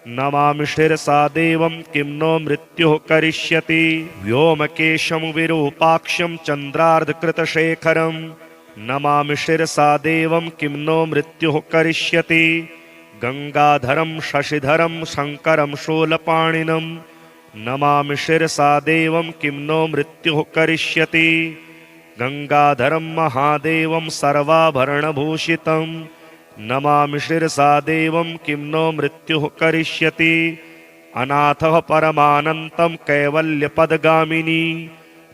नमामि शिरसा देवं किं नो मृत्युः करिष्यति। व्योमकेशं विरूपाक्षं चन्द्रार्धकृतशेखरं नमामि शिरसा देवं किं नो मृत्युः करिष्यति। गंगाधरं शशिधरं शंकरं शूलपाणिनं नमामि शिरसा देवं किं नो मृत्युः करिष्यति। गंगाधरं महादेवं सर्वाभरणभूषितं नमामि शिरसा देवं किं नो मृत्युः करिष्यति। अनाथः परमानन्तं कैवल्यपदगामिनी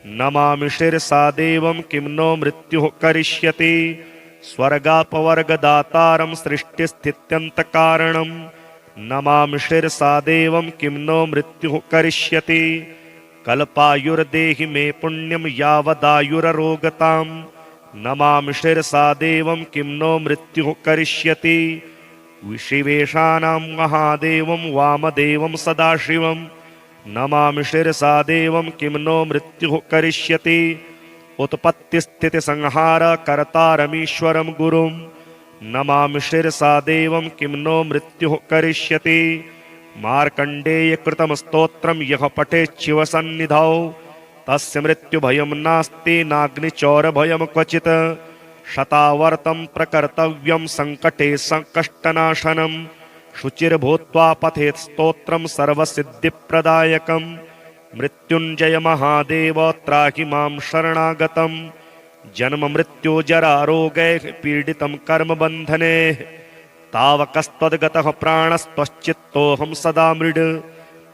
नमामि शिरसा देवं किं नो मृत्युः करिष्यति। स्वर्गापवर्गदातारं सृष्टिस्थित्यन्तकारणं नमामि शिरसा देवं किं नो मृत्युः करिष्यति। कल्पायुर्देहि मे पुण्यं यावदायुररोगतां नमामि शिरसा देवं किं नो मृत्युः करिष्यति। विशिवेशानां महादेवं वामदेवं सदाशिवं नमामि शिरसा देवं किं नो मृत्युः करिष्यति। उत्पत्तिस्थितिसंहार कर्तारमीश्वरं गुरुं नमामि शिरसा देवं किं नो मृत्युः करिष्यति। मार्कण्डेयकृतं स्तोत्रं यः पठेच्छिवसन्निधौ तस्य मृत्युभयं नास्ति नाग्निचौरभयं क्वचित्। शतावर्तं प्रकर्तव्यं सङ्कटे सङ्कष्टनाशनं शुचिर्भूत्वा पठेत् स्तोत्रं सर्वसिद्धिप्रदायकं। मृत्युञ्जय महादेव त्राहि मां शरणागतं जन्म मृत्यु जरारोगैः पीडितं कर्मबन्धने। तावकस्त्वद्गतः प्राणस्त्वश्चित्तोऽहं सदा मृड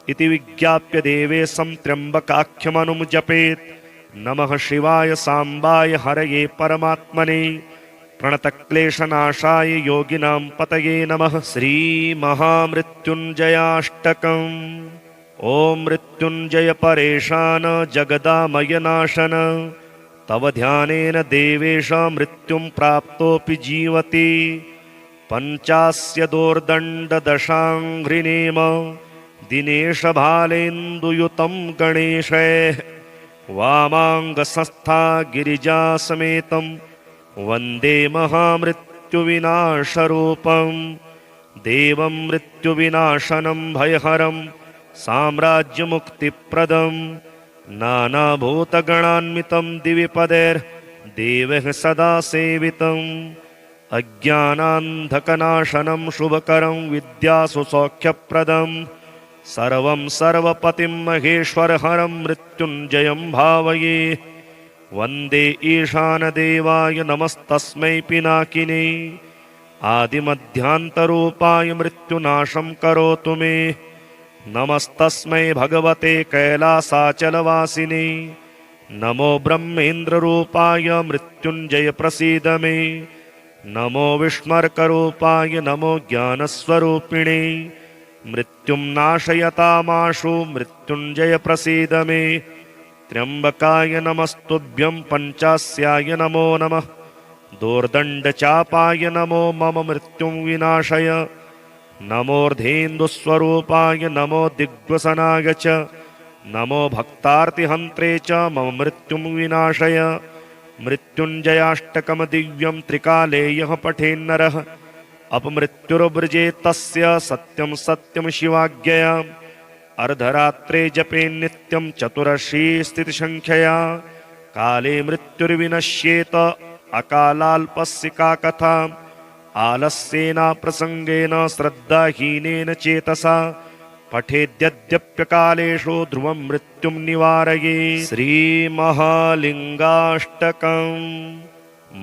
इति विज्ञाप्य देवेशं त्र्यम्बकाख्यमनुं जपेत्। नमः शिवाय साम्बाय हरये परमात्मने प्रणतक्लेशनाशाय योगिनां पतये नमः। श्रीमहामृत्युञ्जयाष्टकम्। ॐ मृत्युञ्जय परेशान जगदामय नाशन तव ध्यानेन देवेश मृत्युं प्राप्तोऽपि जीवति। पञ्चास्य दोर्दण्डदशाङ्घ्रिनेम दिनेश भालेन्दुयुतं गणेशैः वामाङ्गसंस्था गिरिजासमेतं वन्दे महामृत्युविनाशरूपं देवं मृत्युविनाशनं भयहरं साम्राज्यमुक्तिप्रदं नानाभूतगणान्वितं दिविपदैर्देवैः सदा सेवितम्। अज्ञानान्धकनाशनं शुभकरं विद्यासु सौख्यप्रदं सर्वं सर्वपतिं महेश्वरहरं मृत्युञ्जयं भावये। वन्दे ईशानदेवाय नमस्तस्मै पिनाकिने आदिमध्यान्तरूपाय मृत्युनाशं करोतु मे। नमस्तस्मै भगवते कैलासाचलवासिने नमो ब्रह्मेन्द्ररूपाय मृत्युञ्जय प्रसीद मे। नमो विस्मर्करूपाय नमो ज्ञानस्वरूपिणे मृत्युं नाशयतामाशु मृत्युञ्जय प्रसीद मे। त्र्यम्बकाय नमस्तुभ्यं पञ्चास्याय नमो नमः। दोर्दण्डचापाय नमो मम मृत्युं विनाशय। नमोर्धेन्दुस्वरूपाय नमो दिग्वसनाय च नमो भक्तार्तिहन्त्रे च मम मृत्युं विनाशय। मृत्युञ्जयाष्टकं दिव्यं त्रिकाले यः पठेन्नरः अपमृत्युर्वृजेत् तस्य सत्यं सत्यं शिवाज्ञया। अर्धरात्रे जपे नित्यं चतुरशी स्थितिसङ्ख्यया काले मृत्युर्विनश्येत अकालाल्पस्य का कथा। आलस्येन प्रसङ्गेन श्रद्धाहीनेन चेतसा पठेद्यद्यप्यकालेषु ध्रुवं मृत्युं निवारये। श्रीमहालिङ्गाष्टकम्।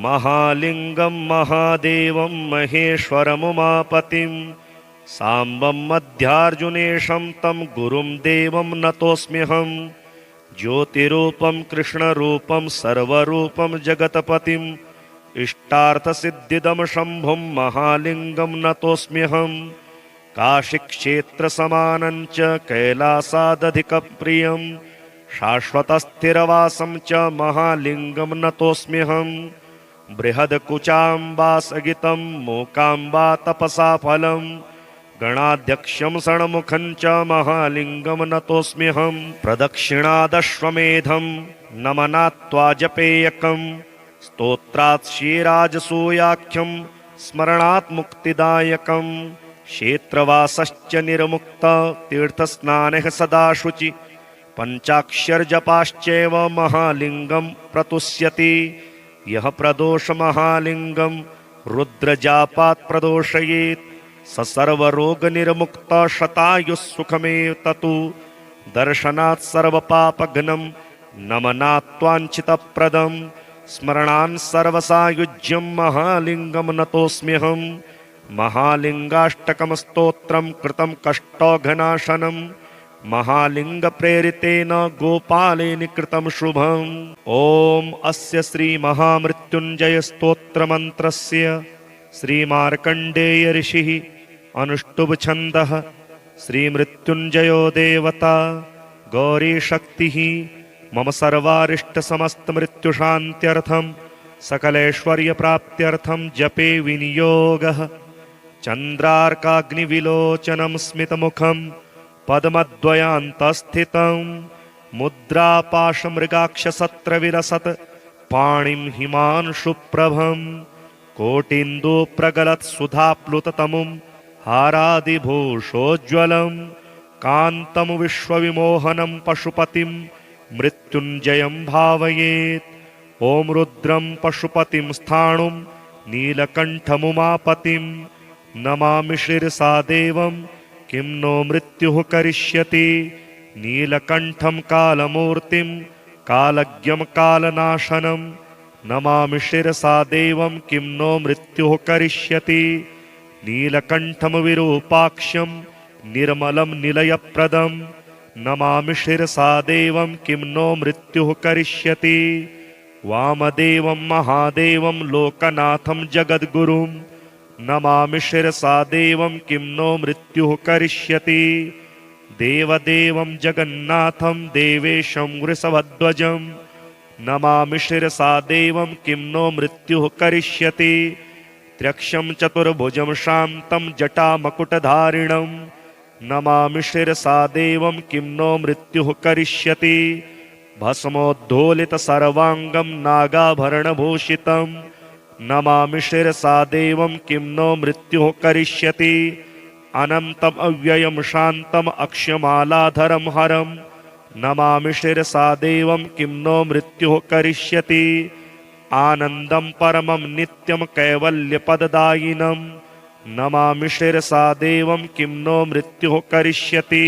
महालिङ्गं महादेवं महेश्वरमुमापतिं साम्बं मध्यार्जुनेशं तं गुरुं देवं नतोऽस्म्यहम्। ज्योतिरूपं कृष्णरूपं सर्वरूपं जगत्पतिम् इष्टार्थसिद्धिदं शम्भुं महालिङ्गं नतोऽस्म्यहम्। काशीक्षेत्रसमानं च कैलासादधिकप्रियं शाश्वतस्थिरवासं च महालिङ्गं नतोऽस्म्यहम्। बृहद्कुचाम्बासगितं मूकाम्बा तपसा फलं गणाध्यक्षं षण्मुखं च महालिङ्गं नतोऽस्म्यहम्। प्रदक्षिणादश्वमेधं नमनात्वा जपेयकं स्तोत्रात् श्रीराजसूयाख्यं स्मरणात् मुक्तिदायकम्। क्षेत्रवासश्च निर्मुक्त तीर्थस्नानः सदा शुचि पञ्चाक्षरजपाश्चैव महालिङ्गं प्रतुष्यति। यः प्रदोषमहालिङ्गं रुद्रजापात् प्रदोषयेत् स सर्वरोगनिर्मुक्त शतायुः सुखमेततु। दर्शनात् सर्वपापघ्नं नमनात् वाञ्छितप्रदं स्मरणान् सर्वसायुज्यं महालिङ्गं नतोऽस्म्यहम् महालिङ्गाष्टकं स्तोत्रं कृतं कष्टौघनाशनं महालिङ्गप्रेरितेन गोपालेन कृतं शुभम्। ॐ अस्य श्रीमहामृत्युञ्जयस्तोत्रमन्त्रस्य श्रीमार्कण्डेय ऋषिः अनुष्टुप्छन्दः श्रीमृत्युञ्जयो देवता गौरीशक्तिः मम सर्वारिष्टसमस्तमृत्युशान्त्यर्थं सकलैश्वर्यप्राप्त्यर्थं जपे विनियोगः। चन्द्रार्काग्निविलोचनं स्मितमुखं पद्मद्वयान्तस्थितं मुद्रापाशमृगाक्षसत्रविलसत् पाणिं हिमांशुप्रभं कोटीन्दुप्रगलत्सुधाप्लुततमुं हारादिभूषोज्ज्वलं कान्तं विश्वविमोहनं पशुपतिं मृत्युञ्जयं भावयेत्। ॐ रुद्रं पशुपतिं स्थाणुं नीलकण्ठमुमापतिं नमामि शिरसा देवं किं नो मृत्युः करिष्यति। नीलकण्ठं कालमूर्तिं कालज्ञं कालनाशनं नमामि शिरसा देवं किं नो मृत्युः करिष्यति। नीलकण्ठं विरूपाक्षं निर्मलं निलयप्रदं नमामि शिरसा देवं किं नो मृत्युः करिष्यति। वामदेवं महादेवं लोकनाथं जगद्गुरुं नमामि शिरसा देवं किं नो मृत्युः करिष्यति। देवदेवं जगन्नाथं देवेशं वृषभध्वजं नमामि शिरसा देवं किं नो मृत्युः करिष्यति। त्र्यक्षं चतुर्भुजं शान्तं जटामकुटधारिणं नमामि शिरसा देवं किं नो मृत्युः करिष्यति। भस्मोद्धूलितसर्वाङ्गं नागाभरणभूषितं नमामि शिरसा देवं किं नो मृत्युः करिष्यति। अनन्तम् अव्ययं शान्तम् अक्षमालाधरं हरं नमामि शिरसा देवं किं नो मृत्युः करिष्यति। आनन्दं परमं नित्यं कैवल्यपददायिनं नमामि शिरसा देवं किं नो मृत्युः करिष्यति।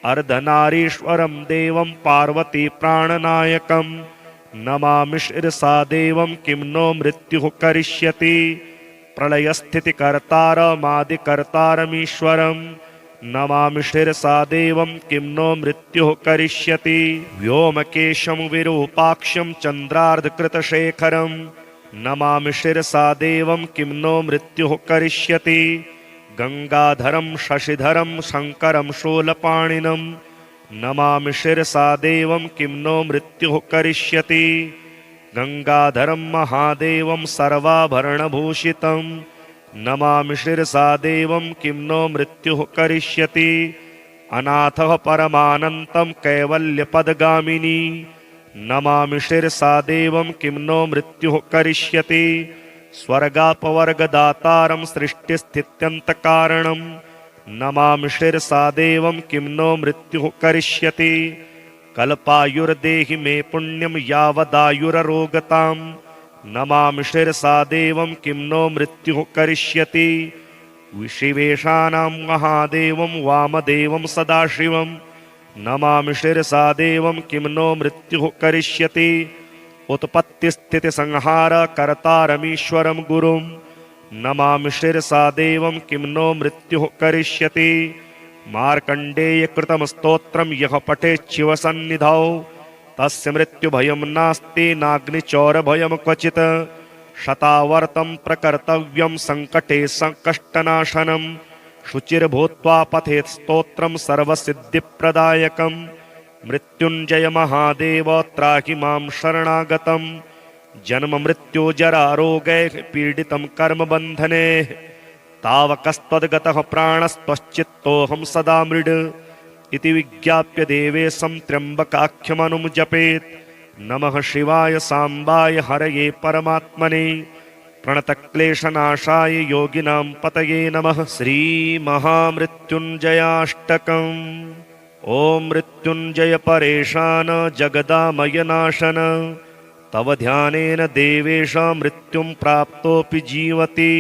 अर्धनारीश्वरं देवं पार्वती प्राणनायकं नमामि शिरसा देवं किं नो मृत्युः करिष्यति। प्रलयस्थितिकर्तारमादिकर्तारमीश्वरं नमामि शिरसा देवं किं नो मृत्युः करिष्यति। व्योमकेशं विरूपाक्षं चन्द्रार्धकृतशेखरं नमामि शिरसा देवं किं नो मृत्युः करिष्यति। गंगाधरं शशिधरं शंकरं शूलपाणिनं नमामि शिरसा देवं किं नो मृत्युः करिष्यति। गंगाधरं महादेवं सर्वाभरणभूषितं नमामि शिरसा देवं किं नो मृत्युः करिष्यति। अनाथः परमानन्तं कैवल्यपदगामिनी नमामि शिरसा देवं किं नो मृत्युः करिष्यति। स्वर्गापवर्गदातारं सृष्टिस्थित्यन्तकारणं नमामि शिरसा देवं किं नो मृत्युः करिष्यति। कल्पायुर्देहि मे पुण्यं यावदायुररोगतां नमामि शिरसा देवं किं नो मृत्युः करिष्यति। विशिवेशानां महादेवं वामदेवं सदाशिवं नमामि शिरसा देवं किं नो मृत्युः करिष्यति। उत्पत्तिस्थितिसंहार कर्तारमीश्वरं गुरुं नमामि शिरसा देवं किं नो मृत्युः करिष्यति। मार्कण्डेयकृतं स्तोत्रं यः पठेच्छिवसन्निधौ तस्य मृत्युभयं नास्ति नाग्निचौरभयं क्वचित्। शतावर्तं प्रकर्तव्यं सङ्कटे सङ्कष्टनाशनं शुचिर्भूत्वा पठेत् स्तोत्रं सर्वसिद्धिप्रदायकं। मृत्युञ्जय महादेव त्राहि मां शरणागतं जन्म मृत्यु जरा रोगैः पीडितं कर्मबन्धने तावकस्त्वद्गतः प्राणस्त्वश्चित्तोऽहं सदा मृड इति विज्ञाप्य देवेशं त्र्यम्बकाख्यमनुं जपेत्। नमः शिवाय साम्बाय हरये परमात्मने प्रणतक्लेशनाशाय योगिनां पतये नमः। श्रीमहामृत्युञ्जयाष्टकम्। ॐ मृत्युञ्जय परेशान जगदामय नाशन तव ध्यानेन देवेश मृत्युं प्राप्तोऽपि जीवति।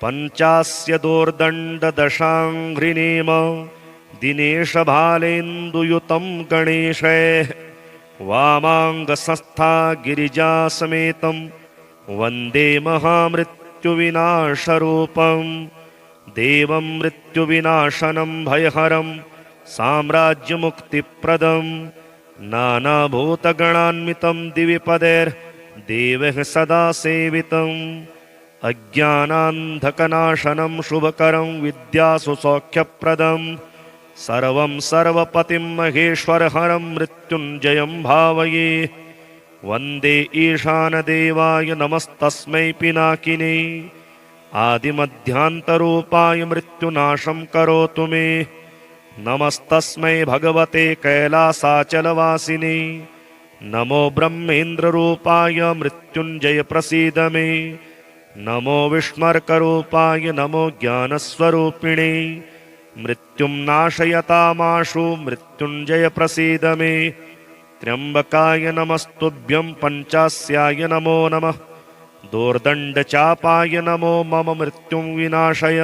पञ्चास्य दोर्दण्डदशाङ्घ्रिनेम दिनेश भालेन्दुयुतं गणेशैः वामाङ्गसंस्था गिरिजासमेतं वन्दे महामृत्युविनाशरूपं देवं मृत्युविनाशनं भयहरं साम्राज्यमुक्तिप्रदं नानाभूतगणान्वितं दिवि पदैर्देवैः सदा सेवितम् अज्ञानान्धकनाशनं शुभकरं विद्यासु सौख्यप्रदं सर्वं सर्वपतिं महेश्वरहरं मृत्युञ्जयं भावये वन्दे ईशानदेवाय नमस्तस्मै पिनाकिने आदिमध्यान्तरूपाय मृत्युनाशं करोतु मे नमस्तस्मै भगवते कैलासाचलवासिने नमो ब्रह्मेन्द्ररूपाय मृत्युञ्जय प्रसीद मे नमो विष्मर्करूपाय नमो ज्ञानस्वरूपिणे मृत्युं नाशयतामाशु मृत्युञ्जय प्रसीद मे त्र्यम्बकाय नमस्तुभ्यं पञ्चास्याय नमो नमः दोर्दण्डचापाय नमो मम मृत्युं विनाशय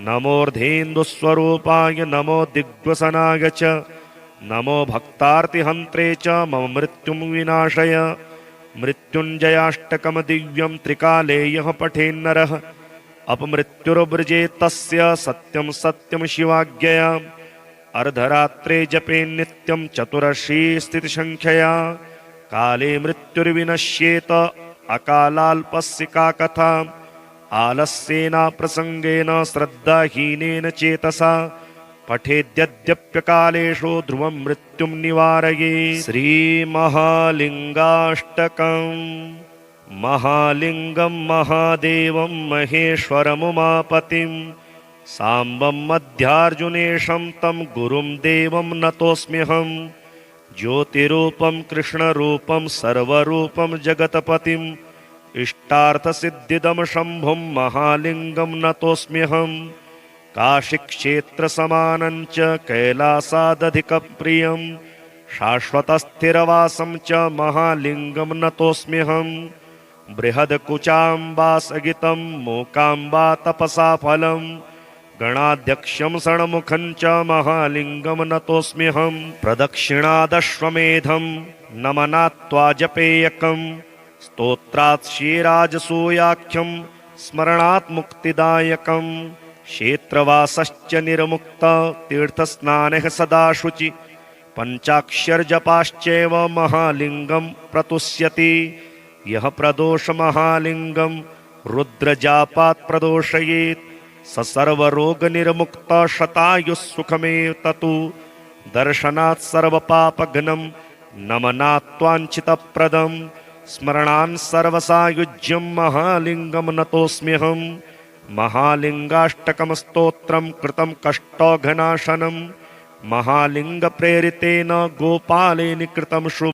नमोऽर्धेन्दुस्वरूपाय नमो दिग्वसनाय च नमो भक्तार्तिहन्त्रे च मम मृत्युं विनाशय मृत्युञ्जयाष्टकं दिव्यं त्रिकाले यः पठेन्नरः अपमृत्युर्वृजेत् तस्य सत्यं सत्यं शिवाज्ञया अर्धरात्रे जपेन्नित्यं चतुरशी स्थितिसङ्ख्यया काले मृत्युर्विनश्येत अकालाल्पस्य का कथा आलस्येनाप्रसङ्गेन श्रद्धाहीनेन चेतसा पठेद्यद्यप्यकालेषु ध्रुवं मृत्युं निवारये श्रीमहालिङ्गाष्टकम् महालिङ्गं महादेवं महेश्वरमुमापतिं साम्बं मध्यार्जुनेशं तं गुरुं देवं नतोऽस्म्यहं ज्योतिरूपं कृष्णरूपं सर्वरूपं जगत्पतिम् इष्टार्थसिद्धिदं शम्भुं महालिङ्गं नतोऽस्म्यहं काशीक्षेत्रसमानं च कैलासादधिकप्रियं शाश्वतस्थिरवासं च महालिङ्गं नतोऽस्म्यहं बृहद्कुचाम्बासगितं मूकाम्बा तपसा फलं गणाध्यक्षं षण्मुखं च महालिङ्गं नतोऽस्म्यहं प्रदक्षिणादश्वमेधं नमनात्वा जपेयकं स्तोत्रात् श्रीराजसूयाख्यं स्मरणात् मुक्तिदायकं क्षेत्रवासश्च निर्मुक्त तीर्थस्नानः सदा शुचि पञ्चाक्षरजपाश्चैव महालिङ्गं प्रतुष्यति यः प्रदोषमहालिङ्गं रुद्रजापात् प्रदोषयेत् स सर्वरोगनिर्मुक्तः शतायुः सुखमेव ततु दर्शनात् सर्वपापघ्नं नमनात्वाञ्छितप्रदं स्मरणान् सर्वसायुज्यं महालिङ्गं नतोऽस्म्यहं महालिङ्गाष्टकं स्तोत्रं कृतं कष्टौघनाशनं महालिङ्गप्रेरितेन गोपालेन कृतं शुभम्